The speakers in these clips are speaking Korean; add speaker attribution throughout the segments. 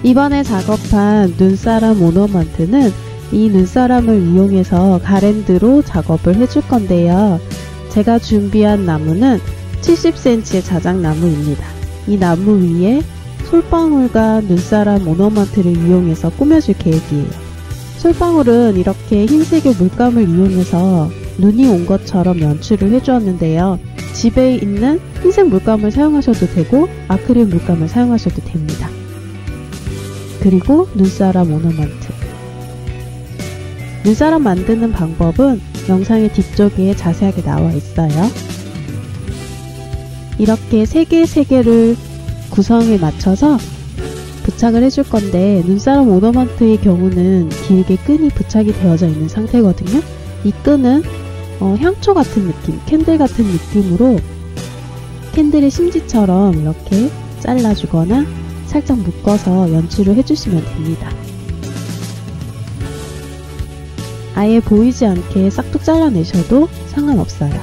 Speaker 1: 이번에 작업한 눈사람 오너먼트는 이 눈사람을 이용해서 가랜드로 작업을 해줄 건데요. 제가 준비한 나무는 70cm의 자작나무입니다. 이 나무 위에 솔방울과 눈사람 오너먼트를 이용해서 꾸며줄 계획이에요. 솔방울은 이렇게 흰색의 물감을 이용해서 눈이 온 것처럼 연출을 해주었는데요. 집에 있는 흰색 물감을 사용하셔도 되고 아크릴 물감을 사용하셔도 됩니다. 그리고 눈사람 오너먼트. 눈사람 만드는 방법은 영상의 뒤쪽에 자세하게 나와 있어요. 이렇게 3개를 구성에 맞춰서 부착을 해줄 건데, 눈사람 오너먼트의 경우는 길게 끈이 부착이 되어져 있는 상태거든요. 이 끈은 향초 같은 느낌, 캔들 같은 느낌으로 캔들의 심지처럼 이렇게 잘라주거나 살짝 묶어서 연출을 해주시면 됩니다. 아예 보이지 않게 싹둑 잘라내셔도 상관없어요.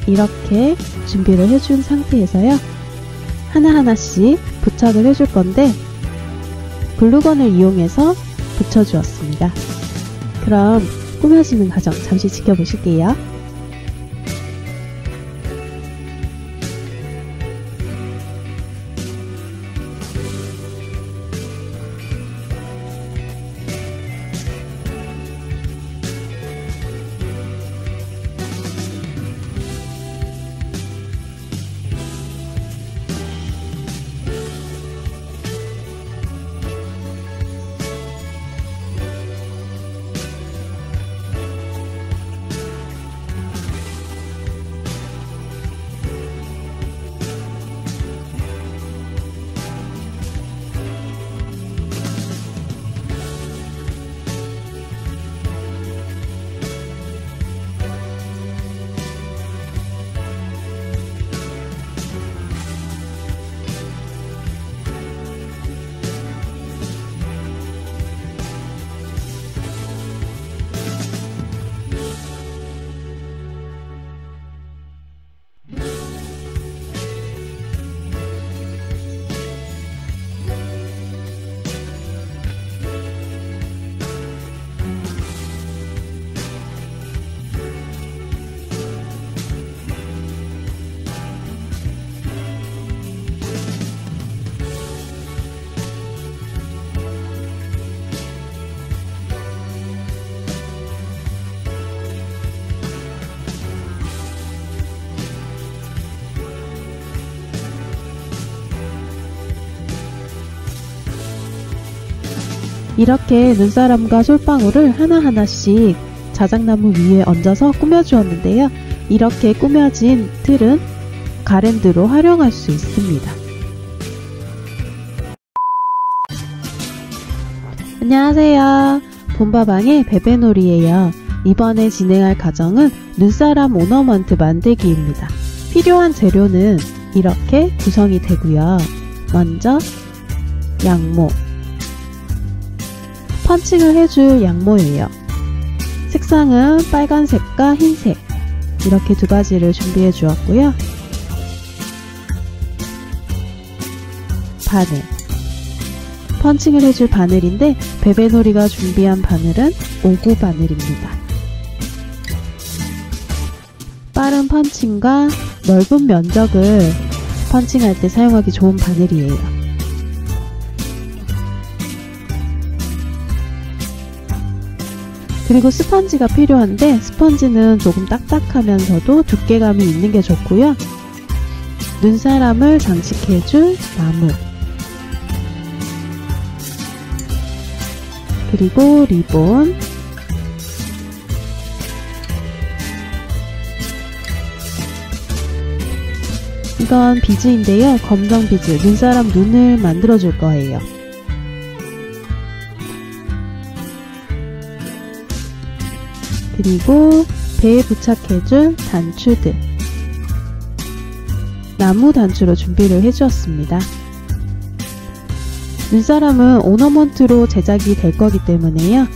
Speaker 1: 이렇게 준비를 해준 상태에서요, 하나하나씩 부착을 해줄 건데 글루건을 이용해서 붙여주었습니다. 그럼 꾸며지는 과정 잠시 지켜보실게요. 이렇게 눈사람과 솔방울을 하나하나씩 자작나무 위에 얹어서 꾸며주었는데요. 이렇게 꾸며진 틀은 가랜드로 활용할 수 있습니다. 안녕하세요. 봄바방의 베베놀이에요. 이번에 진행할 과정은 눈사람 오너먼트 만들기입니다. 필요한 재료는 이렇게 구성이 되고요. 먼저 양모, 펀칭을 해줄 양모예요. 색상은 빨간색과 흰색, 이렇게 두 가지를 준비해 주었고요. 바늘, 펀칭을 해줄 바늘인데 베베놀이가 준비한 바늘은 오구 바늘입니다. 빠른 펀칭과 넓은 면적을 펀칭할 때 사용하기 좋은 바늘이에요. 그리고 스펀지가 필요한데 스펀지는 조금 딱딱하면서도 두께감이 있는 게 좋고요. 눈사람을 장식해줄 나무, 그리고 리본, 이건 비즈인데요. 검정 비즈, 눈사람 눈을 만들어줄 거예요. 그리고 배에 부착해줄 단추들, 나무 단추로 준비를 해주었습니다. 눈사람은 오너먼트로 제작이 될 거기 때문에요.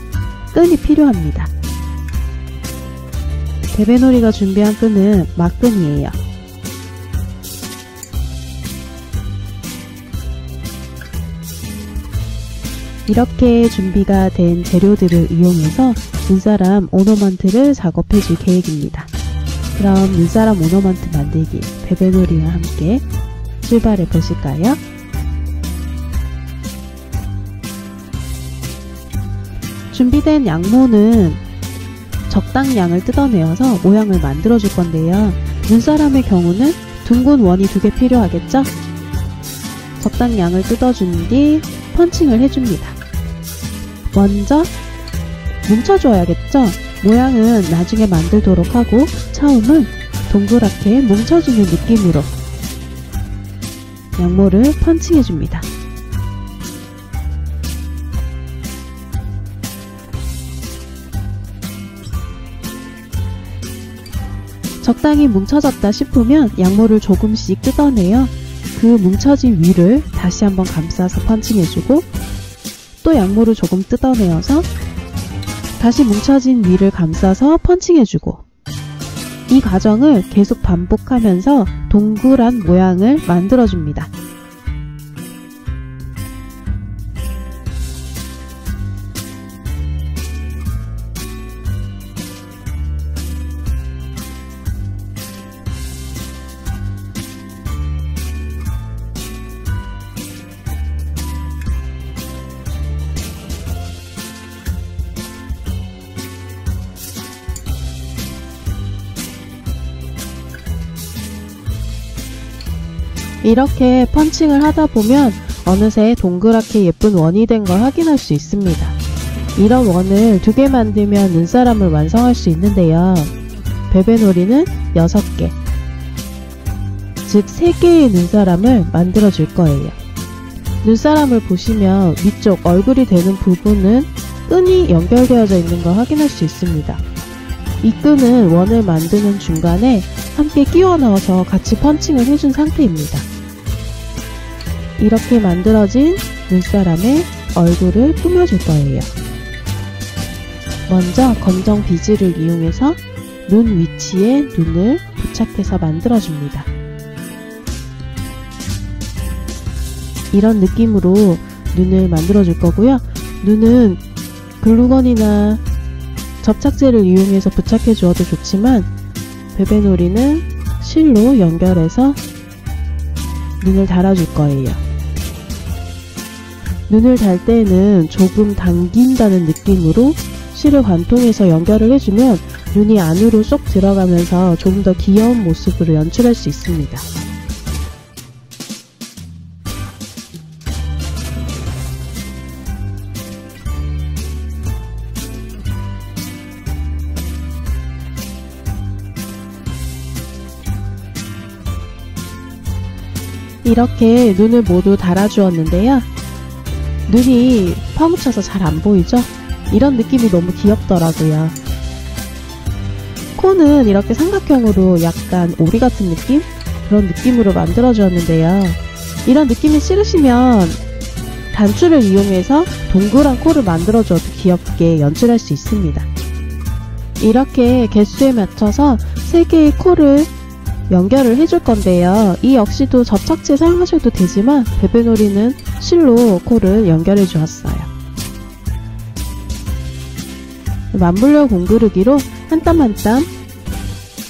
Speaker 1: 끈이 필요합니다. 베베놀이가 준비한 끈은 막끈이에요. 이렇게 준비가 된 재료들을 이용해서 눈사람 오너먼트를 작업해 줄 계획입니다. 그럼 눈사람 오너먼트 만들기 베베놀이와 함께 출발해 보실까요? 준비된 양모는 적당량을 뜯어내어서 모양을 만들어 줄 건데요. 눈사람의 경우는 둥근 원이 2개 필요하겠죠? 적당량을 뜯어준 뒤 펀칭을 해줍니다. 먼저 뭉쳐줘야겠죠? 모양은 나중에 만들도록 하고 처음은 동그랗게 뭉쳐주는 느낌으로 양모를 펀칭해줍니다. 적당히 뭉쳐졌다 싶으면 양모를 조금씩 뜯어내어 그 뭉쳐진 위를 다시 한번 감싸서 펀칭해주고 또 양모를 조금 뜯어내어서 다시 뭉쳐진 위를 감싸서 펀칭해주고 이 과정을 계속 반복하면서 동그란 모양을 만들어줍니다. 이렇게 펀칭을 하다 보면 어느새 동그랗게 예쁜 원이 된 걸 확인할 수 있습니다. 이런 원을 2개 만들면 눈사람을 완성할 수 있는데요. 베베놀이는 6개, 즉 3개의 눈사람을 만들어 줄 거예요. 눈사람을 보시면 위쪽 얼굴이 되는 부분은 끈이 연결되어져 있는 걸 확인할 수 있습니다. 이 끈은 원을 만드는 중간에 함께 끼워 넣어서 같이 펀칭을 해준 상태입니다. 이렇게 만들어진 눈사람의 얼굴을 꾸며줄 거예요. 먼저 검정 비즈를 이용해서 눈 위치에 눈을 부착해서 만들어줍니다. 이런 느낌으로 눈을 만들어줄 거고요. 눈은 글루건이나 접착제를 이용해서 부착해 주어도 좋지만 베베놀이는 실로 연결해서 눈을 달아줄 거예요. 눈을 달 때는 조금 당긴다는 느낌으로 실을 관통해서 연결을 해주면 눈이 안으로 쏙 들어가면서 조금 더 귀여운 모습으로 연출할 수 있습니다. 이렇게 눈을 모두 달아주었는데요. 눈이 파묻혀서 잘 안 보이죠? 이런 느낌이 너무 귀엽더라고요. 코는 이렇게 삼각형으로 약간 오리 같은 느낌? 그런 느낌으로 만들어 주었는데요. 이런 느낌이 싫으시면 단추를 이용해서 동그란 코를 만들어 줘도 귀엽게 연출할 수 있습니다. 이렇게 개수에 맞춰서 3개의 코를 연결을 해줄 건데요. 이 역시도 접착제 사용하셔도 되지만 베베놀이는 실로 코를 연결해 주었어요. 만물려 공구르기로 한 땀 한 땀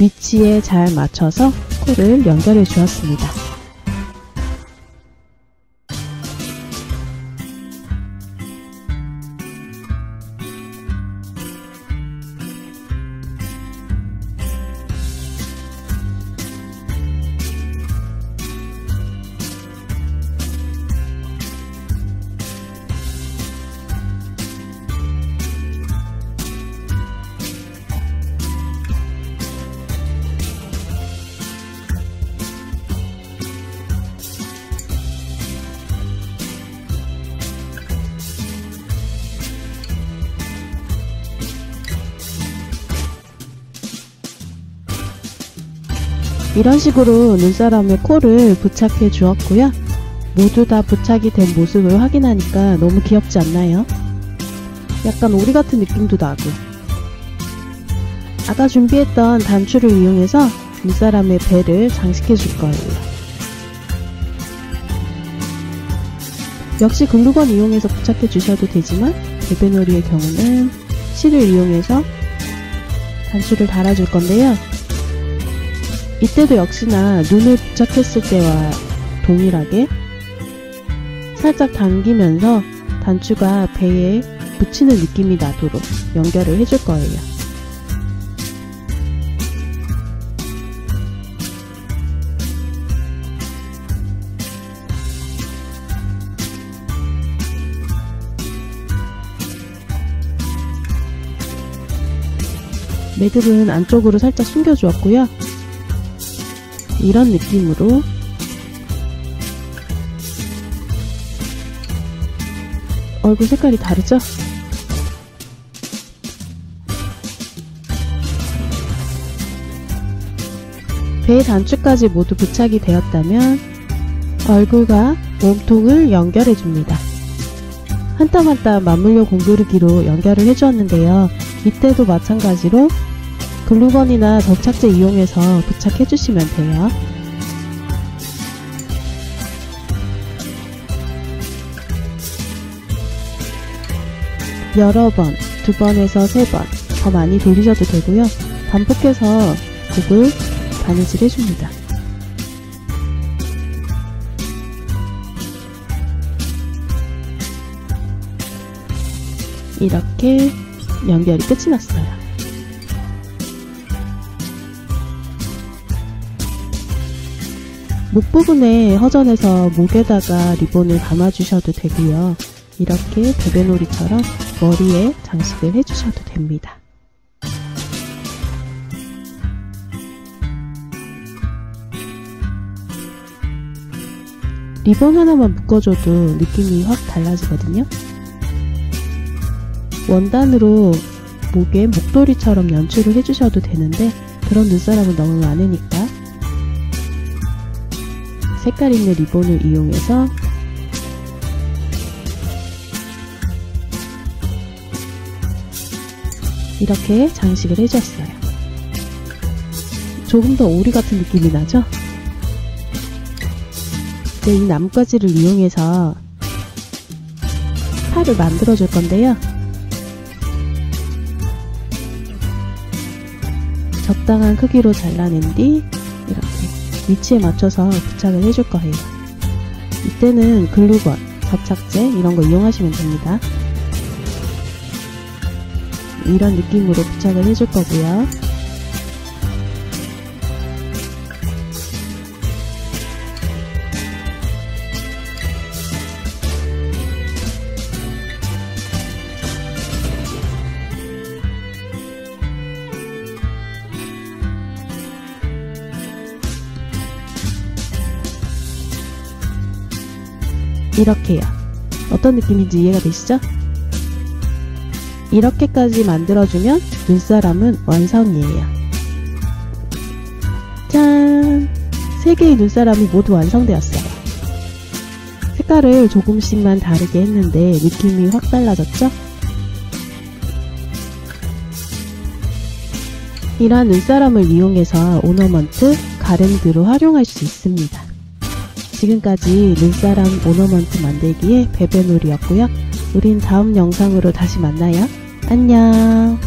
Speaker 1: 위치에 잘 맞춰서 코를 연결해 주었습니다. 이런 식으로 눈사람의 코를 부착해 주었고요. 모두 다 부착이 된 모습을 확인하니까 너무 귀엽지 않나요? 약간 오리 같은 느낌도 나고. 아까 준비했던 단추를 이용해서 눈사람의 배를 장식해 줄 거예요. 역시 글루건 이용해서 부착해 주셔도 되지만 베베놀이의 경우는 실을 이용해서 단추를 달아줄 건데요. 이때도 역시나 눈을 부착했을 때와 동일하게 살짝 당기면서 단추가 배에 붙이는 느낌이 나도록 연결을 해줄 거예요. 매듭은 안쪽으로 살짝 숨겨주었고요. 이런 느낌으로 얼굴 색깔이 다르죠? 배 단추까지 모두 부착이 되었다면 얼굴과 몸통을 연결해줍니다. 한 땀 한 땀 맞물려 공구르기로 연결을 해주었는데요. 이때도 마찬가지로 글루건이나 접착제 이용해서 부착해주시면 돼요. 여러 번, 2번에서 3번 더 많이 돌리셔도 되고요. 반복해서 곡을 바느질 해줍니다. 이렇게 연결이 끝이 났어요. 목 부분에 허전해서 목에다가 리본을 감아주셔도 되고요. 이렇게 베베놀이처럼 머리에 장식을 해주셔도 됩니다. 리본 하나만 묶어줘도 느낌이 확 달라지거든요. 원단으로 목에 목도리처럼 연출을 해주셔도 되는데 그런 눈사람은 너무 많으니까 색깔 있는 리본을 이용해서 이렇게 장식을 해줬어요. 조금 더 오리 같은 느낌이 나죠? 이제 이 나뭇가지를 이용해서 팔을 만들어 줄 건데요. 적당한 크기로 잘라낸 뒤 이렇게 위치에 맞춰서 부착을 해줄 거예요. 이때는 글루건, 접착제 이런 거 이용하시면 됩니다. 이런 느낌으로 부착을 해줄 거고요. 이렇게요. 어떤 느낌인지 이해가 되시죠? 이렇게까지 만들어주면 눈사람은 완성이에요. 짠! 3개의 눈사람이 모두 완성되었어요. 색깔을 조금씩만 다르게 했는데 느낌이 확 달라졌죠? 이러한 눈사람을 이용해서 오너먼트, 가랜드로 활용할 수 있습니다. 지금까지 눈사람 오너먼트 만들기의 베베놀이였고요. 우린 다음 영상으로 다시 만나요. 안녕.